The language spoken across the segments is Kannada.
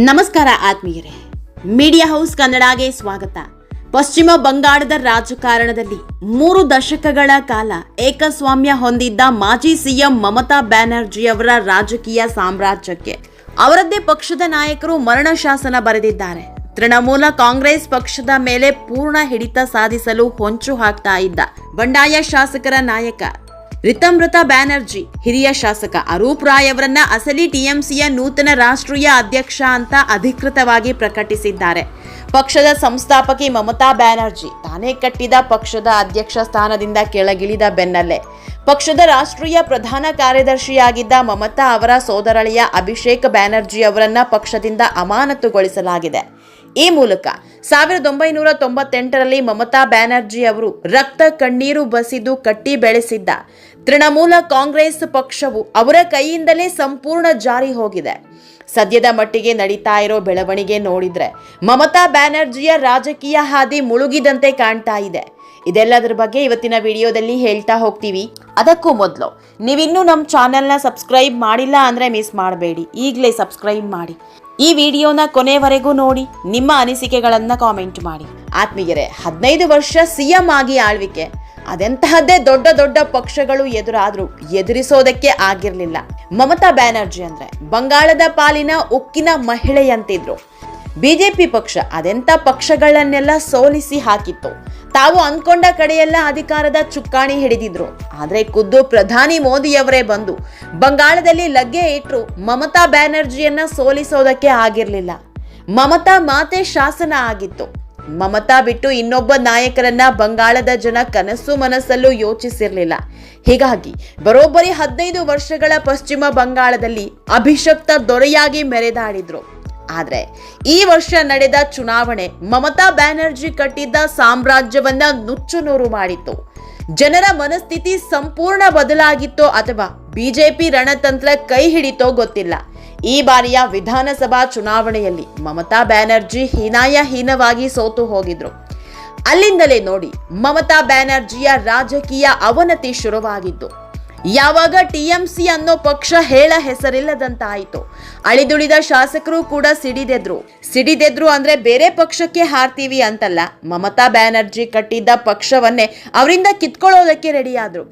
ನಮಸ್ಕಾರ ಆತ್ಮೀಯರೇ, ಮೀಡಿಯಾ ಹೌಸ್ ಕನ್ನಡಗೆ ಸ್ವಾಗತ. ಪಶ್ಚಿಮ ಬಂಗಾಳದ ರಾಜಕಾರಣದಲ್ಲಿ 3 ದಶಕಗಳ ಕಾಲ ಏಕಸ್ವಾಮ್ಯ ಹೊಂದಿದ್ದ ಮಾಜಿ ಸಿಎಂ ಮಮತಾ ಬ್ಯಾನರ್ಜಿ ಅವರ ರಾಜಕೀಯ ಸಾಮ್ರಾಜ್ಯಕ್ಕೆ ಅವರದ್ದೇ ಪಕ್ಷದ ನಾಯಕರು ಮರಣ ಶಾಸನ ಬರೆದಿದ್ದಾರೆ. ತೃಣಮೂಲ ಕಾಂಗ್ರೆಸ್ ಪಕ್ಷದ ಮೇಲೆ ಪೂರ್ಣ ಹಿಡಿತ ಸಾಧಿಸಲು ಹೊಂಚು ಹಾಕ್ತಾ ಇದ್ದ ಬಂಡಾಯ ಶಾಸಕರ ನಾಯಕ ರಿತಂಬ್ರತ ಬ್ಯಾನರ್ಜಿ ಹಿರಿಯ ಶಾಸಕ ಅರೂಪ್ ರಾಯ್ ಅವರನ್ನ ಅಸಲಿ ಟಿಎಂಸಿಯ ನೂತನ ರಾಷ್ಟ್ರೀಯ ಅಧ್ಯಕ್ಷ ಅಂತ ಅಧಿಕೃತವಾಗಿ ಪ್ರಕಟಿಸಿದ್ದಾರೆ. ಪಕ್ಷದ ಸಂಸ್ಥಾಪಕಿ ಮಮತಾ ಬ್ಯಾನರ್ಜಿ ತಾನೇ ಕಟ್ಟಿದ ಪಕ್ಷದ ಅಧ್ಯಕ್ಷ ಸ್ಥಾನದಿಂದ ಕೆಳಗಿಳಿದ ಬೆನ್ನಲ್ಲೇ ಪಕ್ಷದ ರಾಷ್ಟ್ರೀಯ ಪ್ರಧಾನ ಕಾರ್ಯದರ್ಶಿಯಾಗಿದ್ದ ಮಮತಾ ಅವರ ಸೋದರಳಿಯ ಅಭಿಷೇಕ್ ಬ್ಯಾನರ್ಜಿ ಅವರನ್ನ ಪಕ್ಷದಿಂದ ಅಮಾನತುಗೊಳಿಸಲಾಗಿದೆ. ಈ ಮೂಲಕ 1998ರಲ್ಲಿ ಮಮತಾ ಬ್ಯಾನರ್ಜಿ ಅವರು ರಕ್ತ ಕಣ್ಣೀರು ಬಸಿದು ಕಟ್ಟಿ ಬೆಳೆಸಿದ್ದ ತೃಣಮೂಲ ಕಾಂಗ್ರೆಸ್ ಪಕ್ಷವು ಅವರ ಕೈಯಿಂದಲೇ ಸಂಪೂರ್ಣ ಜಾರಿ ಹೋಗಿದೆ. ಸದ್ಯದ ಮಟ್ಟಿಗೆ ನಡೀತಾ ಇರೋ ಬೆಳವಣಿಗೆ ನೋಡಿದ್ರೆ ಮಮತಾ ಬ್ಯಾನರ್ಜಿಯ ರಾಜಕೀಯ ಹಾದಿ ಮುಳುಗಿದಂತೆ ಕಾಣ್ತಾ ಇದೆ. ಇದೆಲ್ಲದರ ಬಗ್ಗೆ ಇವತ್ತಿನ ವಿಡಿಯೋದಲ್ಲಿ ಹೇಳ್ತಾ ಹೋಗ್ತೀವಿ. ಅದಕ್ಕೂ ಮೊದಲು ನೀವಿನ್ನೂ ನಮ್ಮ ಚಾನೆಲ್ನ ಸಬ್ಸ್ಕ್ರೈಬ್ ಮಾಡಿಲ್ಲ ಅಂದರೆ ಮಿಸ್ ಮಾಡಬೇಡಿ, ಈಗಲೇ ಸಬ್ಸ್ಕ್ರೈಬ್ ಮಾಡಿ. ಈ ವಿಡಿಯೋನ ಕೊನೆವರೆಗೂ ನೋಡಿ, ನಿಮ್ಮ ಅನಿಸಿಕೆಗಳನ್ನು ಕಾಮೆಂಟ್ ಮಾಡಿ. ಆತ್ಮೀಯರೇ, 15 ವರ್ಷ ಸಿಎಂ ಆಗಿ ಆಳ್ವಿಕೆ, ಅದೆಂತಹದ್ದೇ ದೊಡ್ಡ ದೊಡ್ಡ ಪಕ್ಷಗಳು ಎದುರಾದ್ರೂ ಎದುರಿಸೋದಕ್ಕೆ ಆಗಿರಲಿಲ್ಲ. ಮಮತಾ ಬ್ಯಾನರ್ಜಿ ಅಂದ್ರೆ ಬಂಗಾಳದ ಪಾಲಿನ ಉಕ್ಕಿನ ಮಹಿಳೆಯಂತಿದ್ರು. ಬಿಜೆಪಿ ಪಕ್ಷ ಅದೆಂಥ ಪಕ್ಷಗಳನ್ನೆಲ್ಲ ಸೋಲಿಸಿ ಹಾಕಿತ್ತು. ತಾವು ಅಂದ್ಕೊಂಡ ಕಡೆಯೆಲ್ಲ ಅಧಿಕಾರದ ಚುಕ್ಕಾಣಿ ಹಿಡಿದಿದ್ರು. ಆದ್ರೆ ಖುದ್ದು ಪ್ರಧಾನಿ ಮೋದಿಯವರೇ ಬಂದು ಬಂಗಾಳದಲ್ಲಿ ಲಗ್ಗೆ ಇಟ್ರು ಮಮತಾ ಬ್ಯಾನರ್ಜಿಯನ್ನ ಸೋಲಿಸೋದಕ್ಕೆ ಆಗಿರ್ಲಿಲ್ಲ. ಮಮತಾ ಮಾತೆ ಶಾಸನ ಆಗಿತ್ತು. ಮಮತಾ ಬಿಟ್ಟು ಇನ್ನೊಬ್ಬ ನಾಯಕರನ್ನ ಬಂಗಾಳದ ಜನ ಕನಸು ಮನಸ್ಸಲ್ಲೂ ಯೋಚಿಸಿರ್ಲಿಲ್ಲ. ಹೀಗಾಗಿ ಬರೋಬ್ಬರಿ 15 ವರ್ಷಗಳ ಪಶ್ಚಿಮ ಬಂಗಾಳದಲ್ಲಿ ಅಭಿಷಕ್ತ ದೊರೆಯಾಗಿ ಮೆರೆದಾಡಿದ್ರು. ಆದ್ರೆ ಈ ವರ್ಷ ನಡೆದ ಚುನಾವಣೆ ಮಮತಾ ಬ್ಯಾನರ್ಜಿ ಕಟ್ಟಿದ್ದ ಸಾಮ್ರಾಜ್ಯವನ್ನ ನುಚ್ಚುನೂರು ಮಾಡಿತ್ತು. ಜನರ ಮನಸ್ಥಿತಿ ಸಂಪೂರ್ಣ ಬದಲಾಗಿತ್ತೋ ಅಥವಾ ಬಿಜೆಪಿ ರಣತಂತ್ರ ಕೈ ಹಿಡಿತೋ ಗೊತ್ತಿಲ್ಲ. ಈ ಬಾರಿಯ ವಿಧಾನಸಭಾ ಚುನಾವಣೆಯಲ್ಲಿ ಮಮತಾ ಬ್ಯಾನರ್ಜಿ ಹೀನಾಯಹೀನವಾಗಿ ಸೋತು ಹೋಗಿದ್ರು. ಅಲ್ಲಿಂದಲೇ ನೋಡಿ ಮಮತಾ ಬ್ಯಾನರ್ಜಿಯ ರಾಜಕೀಯ ಅವನತಿ ಶುರುವಾಗಿದ್ದು. ಯಾವಾಗ ಟಿಎಂಸಿ ಅನ್ನೋ ಪಕ್ಷ ಹೇಳ ಹೆಸರಿಲ್ಲದಂತಾಯಿತು, ಅಳಿದುಳಿದ ಶಾಸಕರು ಕೂಡ ಸಿಡಿದೆದ್ರು ಅಂದ್ರೆ ಬೇರೆ ಪಕ್ಷಕ್ಕೆ ಹಾರ್ತೀವಿ ಅಂತಲ್ಲ, ಮಮತಾ ಬ್ಯಾನರ್ಜಿ ಕಟ್ಟಿದ್ದ ಪಕ್ಷವನ್ನೇ ಅವರಿಂದ ಕಿತ್ಕೊಳ್ಳೋದಕ್ಕೆ ರೆಡಿಯಾದ್ರು.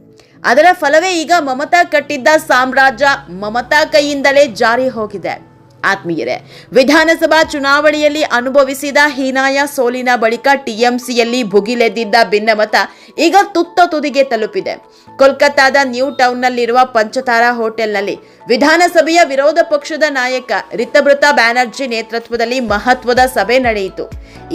ಅದರ ಫಲವೇ ಈಗ ಮಮತಾ ಕಟ್ಟಿದ್ದ ಸಾಮ್ರಾಜ್ಯ ಮಮತಾ ಕೈಯಿಂದಲೇ ಜಾರಿ ಹೋಗಿದೆ. ಆತ್ಮೀಯರೇ, ವಿಧಾನಸಭಾ ಚುನಾವಣೆಯಲ್ಲಿ ಅನುಭವಿಸಿದ ಹೀನಾಯ ಸೋಲಿನ ಬಳಿಕ ಟಿಎಂಸಿಯಲ್ಲಿ ಭುಗಿಲೆದ್ದಿದ್ದ ಭಿನ್ನಮತ ಈಗ ತುತ್ತ ತುದಿಗೆ ತಲುಪಿದೆ. ಕೋಲ್ಕತ್ತಾದ ನ್ಯೂ ಟೌನ್ನಲ್ಲಿರುವ ಪಂಚತಾರಾ ಹೋಟೆಲ್ನಲ್ಲಿ ವಿಧಾನಸಭೆಯ ವಿರೋಧ ಪಕ್ಷದ ನಾಯಕ ರಿತಂಬ್ರತ ಬ್ಯಾನರ್ಜಿ ನೇತೃತ್ವದಲ್ಲಿ ಮಹತ್ವದ ಸಭೆ ನಡೆಯಿತು.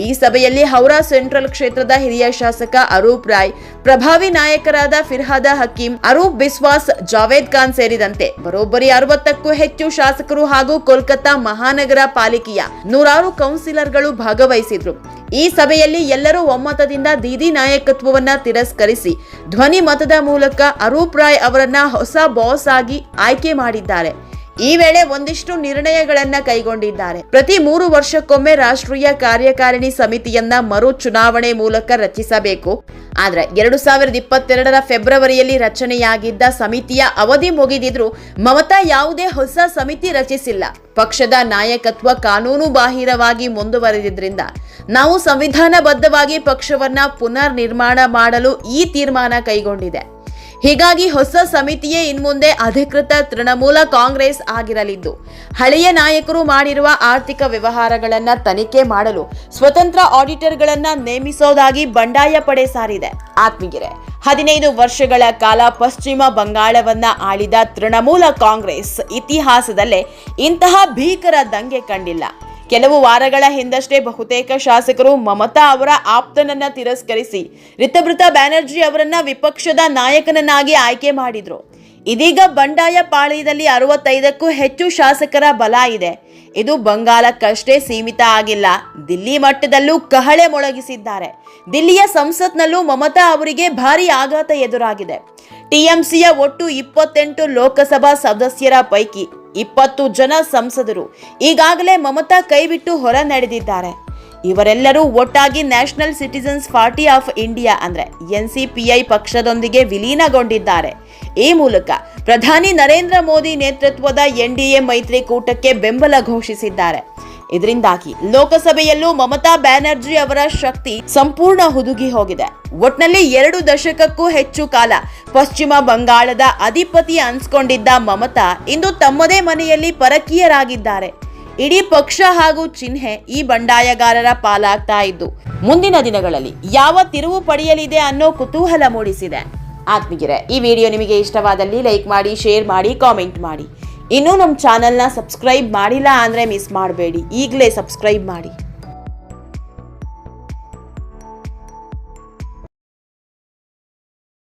ಈ ಸಭೆಯಲ್ಲಿ ಹೌರಾ ಸೆಂಟ್ರಲ್ ಕ್ಷೇತ್ರದ ಹಿರಿಯ ಶಾಸಕ ಅರೂಪ್ ರಾಯ್, ಪ್ರಭಾವಿ ನಾಯಕರಾದ ಫಿರ್ಹಾದ ಹಕೀಂ, ಅರೂಪ್ ಬಿಸ್ವಾಸ್, ಜಾವೇದ್ ಖಾನ್ ಸೇರಿದಂತೆ ಬರೋಬ್ಬರಿ 60ಕ್ಕೂ ಹೆಚ್ಚು ಶಾಸಕರು ಹಾಗೂ ಕೋಲ್ಕತ್ತಾ ಮಹಾನಗರ ಪಾಲಿಕೆಯ 100 ಕೌನ್ಸಿಲರ್ಗಳು ಭಾಗವಹಿಸಿದ್ರು. ಈ ಸಭೆಯಲ್ಲಿ ಎಲ್ಲರೂ ಒಮ್ಮತದಿಂದ ದೀದಿ ನಾಯಕತ್ವವನ್ನ ತಿರಸ್ಕರಿಸಿ ಧ್ವನಿ ಮತದ ಮೂಲಕ ಅರೂಪ್ ರಾಯ್ ಅವರನ್ನ ಹೊಸ ಬಾಸ್ ಆಗಿ ಆಯ್ಕೆ ಮಾಡಿದ್ದಾರೆ. ಈ ವೇಳೆ ಒಂದಿಷ್ಟು ನಿರ್ಣಯಗಳನ್ನ ಕೈಗೊಂಡಿದ್ದಾರೆ. ಪ್ರತಿ 3 ವರ್ಷಕ್ಕೊಮ್ಮೆ ರಾಷ್ಟ್ರೀಯ ಕಾರ್ಯಕಾರಿಣಿ ಸಮಿತಿಯನ್ನ ಮರು ಚುನಾವಣೆ ಮೂಲಕ ರಚಿಸಬೇಕು. ಆದ್ರೆ 2022ರ ಫೆಬ್ರವರಿಯಲ್ಲಿ ರಚನೆಯಾಗಿದ್ದ ಸಮಿತಿಯ ಅವಧಿ ಮುಗಿದಿದ್ರು ಮಮತಾ ಯಾವುದೇ ಹೊಸ ಸಮಿತಿ ರಚಿಸಿಲ್ಲ. ಪಕ್ಷದ ನಾಯಕತ್ವ ಕಾನೂನು ಬಾಹಿರವಾಗಿ ಮುಂದುವರೆದಿದ್ರಿಂದ ನಾವು ಸಂವಿಧಾನಬದ್ಧವಾಗಿ ಪಕ್ಷವನ್ನ ಪುನರ್ ನಿರ್ಮಾಣ ಮಾಡಲು ಈ ತೀರ್ಮಾನ ಕೈಗೊಂಡಿದೆ. ಹೀಗಾಗಿ ಹೊಸ ಸಮಿತಿಯೇ ಇನ್ಮುಂದೆ ಅಧಿಕೃತ ತೃಣಮೂಲ ಕಾಂಗ್ರೆಸ್ ಆಗಿರಲಿದ್ದು, ಹಳೆಯ ನಾಯಕರು ಮಾಡಿರುವ ಆರ್ಥಿಕ ವ್ಯವಹಾರಗಳನ್ನ ತನಿಖೆ ಮಾಡಲು ಸ್ವತಂತ್ರ ಆಡಿಟರ್ಗಳನ್ನ ನೇಮಿಸೋದಾಗಿ ಬಂಡಾಯ ಪಡೆ ಸಾರಿದೆ. ಆತ್ಮೀಯರೇ, 15 ವರ್ಷಗಳ ಕಾಲ ಪಶ್ಚಿಮ ಬಂಗಾಳವನ್ನ ಆಳಿದ ತೃಣಮೂಲ ಕಾಂಗ್ರೆಸ್ ಇತಿಹಾಸದಲ್ಲೇ ಇಂತಹ ಭೀಕರ ದಂಗೆ ಕಂಡಿಲ್ಲ. ಕೆಲವು ವಾರಗಳ ಹಿಂದಷ್ಟೇ ಬಹುತೇಕ ಶಾಸಕರು ಮಮತಾ ಅವರ ಆಪ್ತನನ್ನ ತಿರಸ್ಕರಿಸಿ ರಿತಂಬ್ರತ ಬ್ಯಾನರ್ಜಿ ಅವರನ್ನ ವಿಪಕ್ಷದ ನಾಯಕನನ್ನಾಗಿ ಆಯ್ಕೆ ಮಾಡಿದ್ರು. ಇದೀಗ ಬಂಡಾಯ ಪಾಳ್ಯದಲ್ಲಿ 65ಕ್ಕೂ ಹೆಚ್ಚು ಶಾಸಕರ ಬಲ ಇದೆ. ಇದು ಬಂಗಾಳಕ್ಕಷ್ಟೇ ಸೀಮಿತ ಆಗಿಲ್ಲ, ದಿಲ್ಲಿ ಮಟ್ಟದಲ್ಲೂ ಕಹಳೆ ಮೊಳಗಿಸಿದ್ದಾರೆ. ದಿಲ್ಲಿಯ ಸಂಸತ್ನಲ್ಲೂ ಮಮತಾ ಅವರಿಗೆ ಭಾರಿ ಆಘಾತ ಎದುರಾಗಿದೆ. ಟಿಎಂಸಿಯ ಒಟ್ಟು 28 ಲೋಕಸಭಾ ಸದಸ್ಯರ ಪೈಕಿ 20 ಜನ ಸಂಸದರು ಈಗಾಗಲೇ ಮಮತಾ ಕೈಬಿಟ್ಟು ಹೊರ ನಡೆದಿದ್ದಾರೆ. ಇವರೆಲ್ಲರೂ ಒಟ್ಟಾಗಿ national citizens party of India ಅಂದ್ರೆ ಎನ್ಸಿಪಿಐ ಪಕ್ಷದೊಂದಿಗೆ ವಿಲೀನಗೊಂಡಿದ್ದಾರೆ. ಈ ಮೂಲಕ ಪ್ರಧಾನಿ ನರೇಂದ್ರ ಮೋದಿ ನೇತೃತ್ವದ ಎನ್ಡಿಎ ಮೈತ್ರಿಕೂಟಕ್ಕೆ ಬೆಂಬಲ ಘೋಷಿಸಿದ್ದಾರೆ. ಇದರಿಂದಾಗಿ ಲೋಕಸಭೆಯಲ್ಲೂ ಮಮತಾ ಬ್ಯಾನರ್ಜಿ ಅವರ ಶಕ್ತಿ ಸಂಪೂರ್ಣ ಹುದುಗಿ ಹೋಗಿದೆ. ಒಟ್ನಲ್ಲಿ 2 ದಶಕಕ್ಕೂ ಹೆಚ್ಚು ಕಾಲ ಪಶ್ಚಿಮ ಬಂಗಾಳದ ಅಧಿಪತಿ ಅನ್ಸ್ಕೊಂಡಿದ್ದ ಮಮತಾ ಇಂದು ತಮ್ಮದೇ ಮನೆಯಲ್ಲಿ ಪರಕೀಯರಾಗಿದ್ದಾರೆ. ಇಡೀ ಪಕ್ಷ ಹಾಗೂ ಚಿಹ್ನೆ ಈ ಬಂಡಾಯಗಾರರ ಪಾಲಾಗ್ತಾ ಇದ್ದು ಮುಂದಿನ ದಿನಗಳಲ್ಲಿ ಯಾವ ತಿರುವು ಪಡೆಯಲಿದೆ ಅನ್ನೋ ಕುತೂಹಲ ಮೂಡಿಸಿದೆ. ಆತ್ಮೀಯರೇ, ಈ ವಿಡಿಯೋ ನಿಮಗೆ ಇಷ್ಟವಾದಲ್ಲಿ ಲೈಕ್ ಮಾಡಿ, ಶೇರ್ ಮಾಡಿ, ಕಾಮೆಂಟ್ ಮಾಡಿ. ಇನ್ನೂ ನಮ್ಮ ಚಾನೆಲ್ನ ಸಬ್ಸ್ಕ್ರೈಬ್ ಮಾಡಿಲ್ಲ ಅಂದರೆ ಮಿಸ್ ಮಾಡಬೇಡಿ, ಈಗಲೇ ಸಬ್ಸ್ಕ್ರೈಬ್ ಮಾಡಿ.